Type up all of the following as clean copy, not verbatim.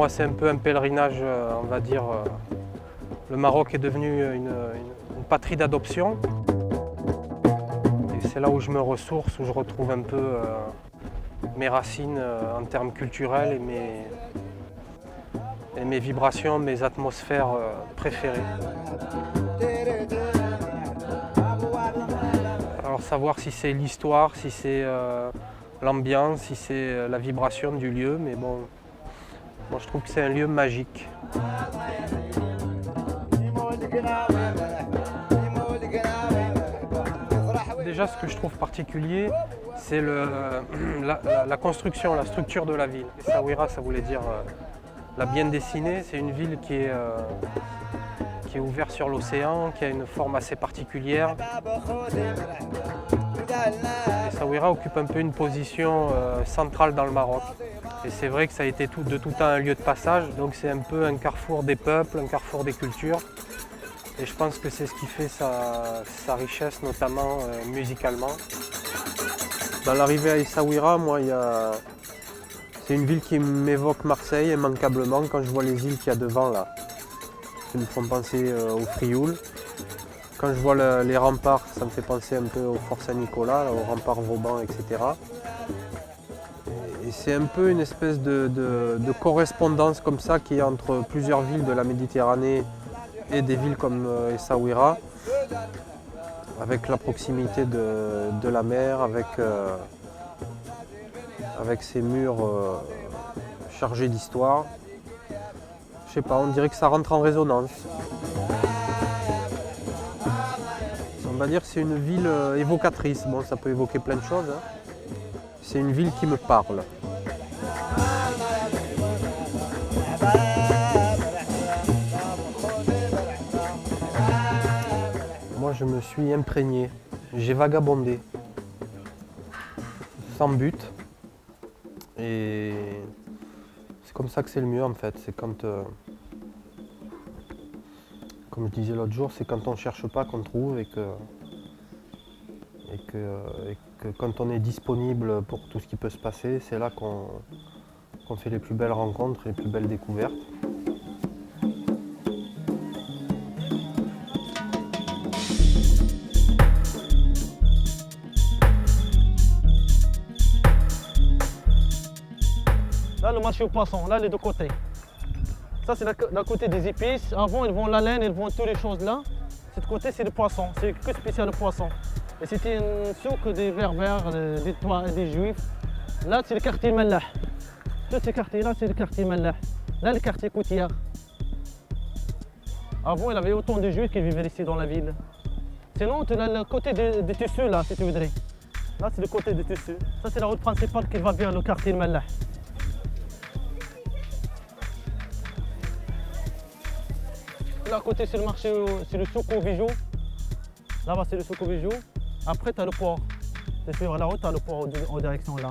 moi, c'est un peu un pèlerinage, on va dire. Le Maroc est devenu une patrie d'adoption. Et c'est là où je me ressource, où je retrouve un peu mes racines en termes culturels et mes vibrations, mes atmosphères préférées. Alors savoir si c'est l'histoire, si c'est l'ambiance, si c'est la vibration du lieu, mais bon, moi je trouve que c'est un lieu magique. Déjà, ce que je trouve particulier, c'est la construction, la structure de la ville. Essaouira, ça voulait dire la bien dessinée. C'est une ville qui est ouverte sur l'océan, qui a une forme assez particulière. Essaouira occupe un peu une position centrale dans le Maroc. Et c'est vrai que ça a été de tout temps un lieu de passage, donc c'est un peu un carrefour des peuples, un carrefour des cultures. Et je pense que c'est ce qui fait sa richesse, notamment musicalement. Dans l'arrivée à Essaouira, moi, c'est une ville qui m'évoque Marseille immanquablement. Quand je vois les îles qu'il y a devant, là, qui me font penser au Frioul. Quand je vois les remparts, ça me fait penser un peu au Fort Saint-Nicolas, au rempart Vauban, etc. Et c'est un peu une espèce de correspondance comme ça qui est entre plusieurs villes de la Méditerranée et des villes comme Essaouira, avec la proximité de la mer, avec ces murs chargés d'histoire. Je sais pas, on dirait que ça rentre en résonance. On va dire que c'est une ville évocatrice. Bon, ça peut évoquer plein de choses. Hein. C'est une ville qui me parle. Moi, je me suis imprégné. J'ai vagabondé. Sans but. Et c'est comme ça que c'est le mieux, en fait. C'est quand... Comme je disais l'autre jour, c'est quand on ne cherche pas qu'on trouve et que quand on est disponible pour tout ce qui peut se passer, c'est là qu'on fait les plus belles rencontres et les plus belles découvertes. Là, le marché aux poissons, là, les deux côtés. Ça, c'est d'un côté des épices. Avant, ils vendent la laine, ils vendent toutes les choses là. De ce côté, c'est le poisson. C'est que spécial le poisson. Et c'était une souk des berbères, des juifs. Là, c'est le quartier Mallah. Tous ces quartiers-là, c'est le quartier Mallah. Là, le quartier Coutière. Avant, il y avait autant de juifs qui vivaient ici dans la ville. Sinon, tu as le côté des tissus là, si tu voudrais. Là, c'est le côté des tissus. Ça, c'est la route principale qui va vers le quartier Mallah. Là à côté c'est le marché, c'est le souk au bijoux. Là-bas c'est le souk au bijoux. Après tu as le port. Tu suivre la route, tu as le port en direction là.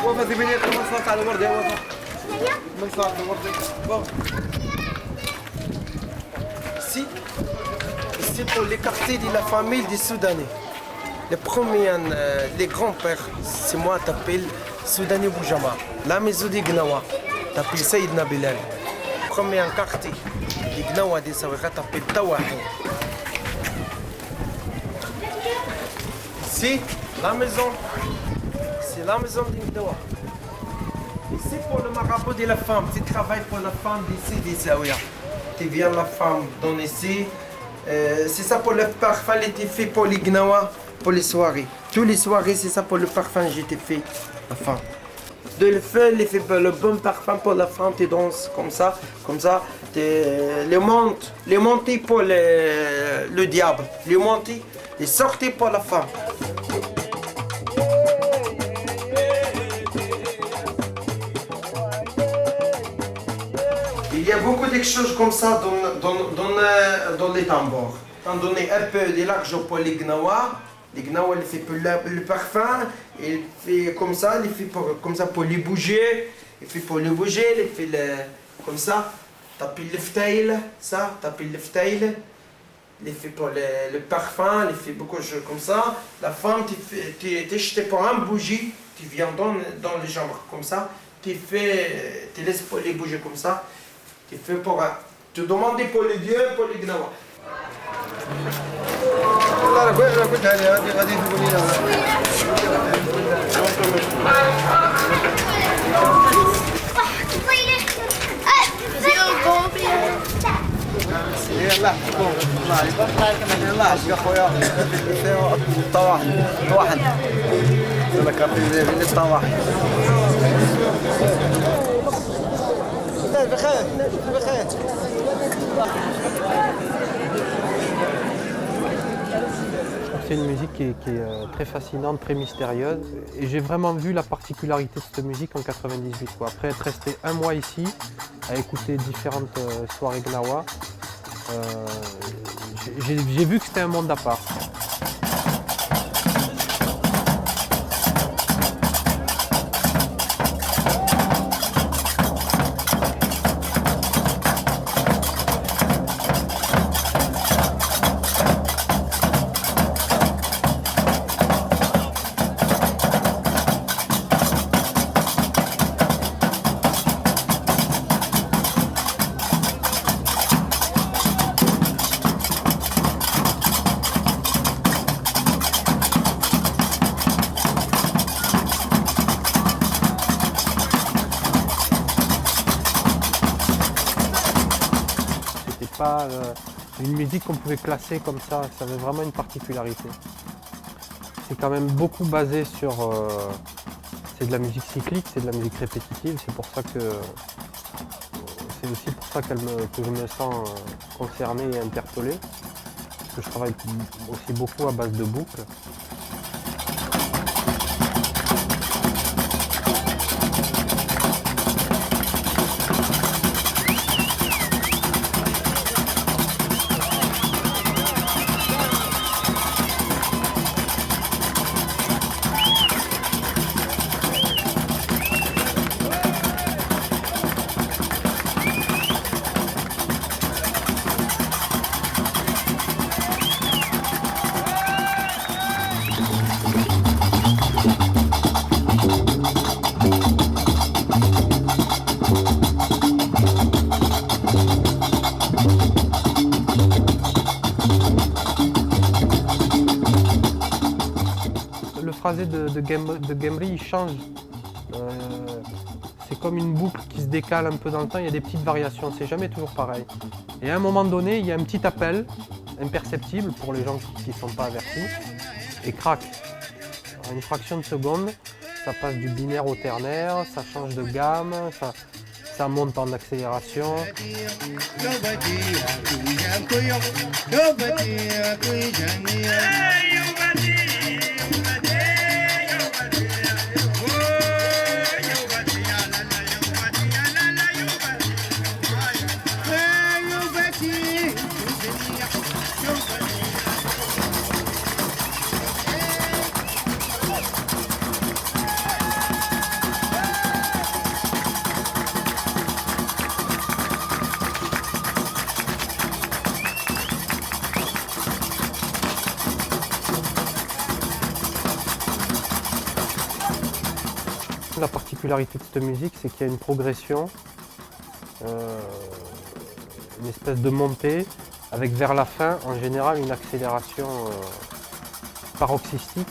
وفا زي بنيت المنصات على وردة وفا منصات وردة bon ici pour l'écarter de la famille des Soudanais. Le premier, les grands-pères, c'est moi t'appelle Soudani Boujama. La maison des Gnawa, t'appelle Saïdna Bilal. Premier quartier, les Gnawa des Saouira t'appelle Tawahi. Ici, la maison. C'est la maison d'Indoa. Ici pour le marabout de la femme, tu travailles pour la femme d'ici des Zaouia. Tu viens la femme donne ici, C'est ça pour le parfum, il était fait pour les gnawa, pour les soirées. Tous les soirées, c'est ça pour le parfum, j'ai été fait. Enfin, de le faire, il fait le bon parfum pour la femme, tu danses comme ça, les montées pour le diable, les montées, les sorties pour la femme. Il y a beaucoup de choses comme ça dans les tambours. On donne un peu de l'argent pour les gnawa. Les gnawa, il fait pour le parfum. Il fait comme ça, il fait comme ça pour les bouger. Il fait pour les bouger, il fait comme ça. Taper le ftail, ça, taper le ftail. Il fait pour le parfum, il fait beaucoup de choses comme ça. La femme, tu jeté pour un bougie, tu viens dans les jambes comme ça. Tu laisses pour les bouger comme ça. Tu fais pour te demander pour les dieux, pour les gnawa. C'est une musique qui est très fascinante, très mystérieuse. Et j'ai vraiment vu la particularité de cette musique en 98. Après être resté un mois ici, à écouter différentes soirées gnawa, j'ai vu que c'était un monde à part. Pas une musique qu'on pouvait classer comme ça avait vraiment une particularité. C'est quand même beaucoup basé sur... c'est de la musique cyclique, c'est de la musique répétitive, c'est pour ça que... C'est aussi pour ça que je me sens concerné et interpellé, parce que je travaille aussi beaucoup à base de boucles. Le phrasé de Gemri, il change. C'est comme une boucle qui se décale un peu dans le temps, il y a des petites variations, c'est jamais toujours pareil. Et à un moment donné, il y a un petit appel, imperceptible pour les gens qui ne sont pas avertis, et crac. En une fraction de seconde, ça passe du binaire au ternaire, ça change de gamme, ça monte en accélération. La particularité de cette musique, c'est qu'il y a une progression, une espèce de montée, avec vers la fin, en général, une accélération paroxystique.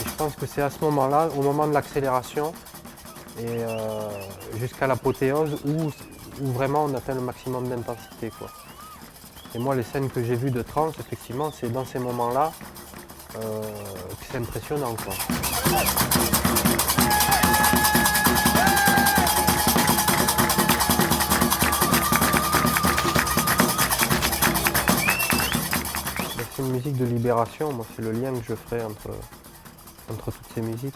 Je pense que c'est à ce moment-là, au moment de l'accélération et jusqu'à l'apothéose où vraiment on atteint le maximum d'intensité, quoi. Et moi, les scènes que j'ai vues de trance, effectivement, c'est dans ces moments-là que c'est impressionnant, quoi. C'est une musique de libération, moi, c'est le lien que je ferai entre toutes ces musiques.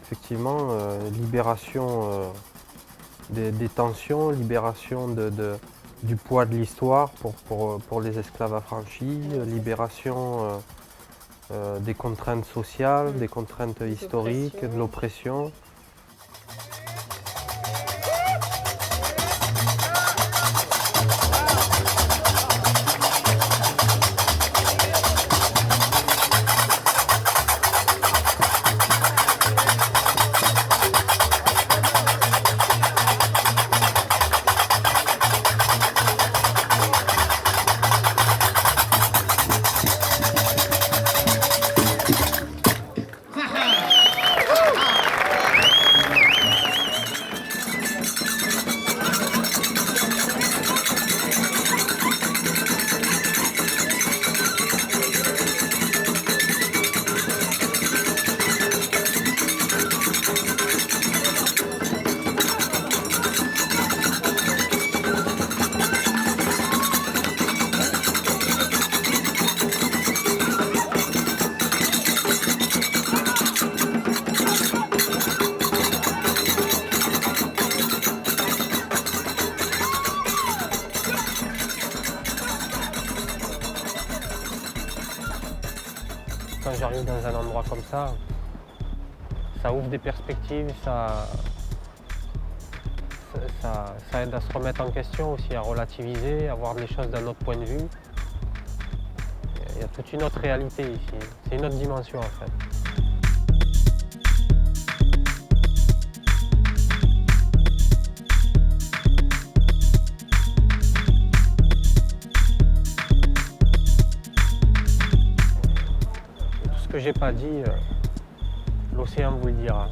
Effectivement, libération des tensions, libération du poids de l'histoire pour les esclaves affranchis, libération des contraintes sociales, des contraintes historiques, de l'oppression. Quand j'arrive dans un endroit comme ça ouvre des perspectives, ça aide à se remettre en question aussi, à relativiser, à voir les choses d'un autre point de vue. Il y a toute une autre réalité ici, c'est une autre dimension en fait. Ce que j'ai pas dit, l'océan vous le dira.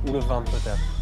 Ou le vent peut-être.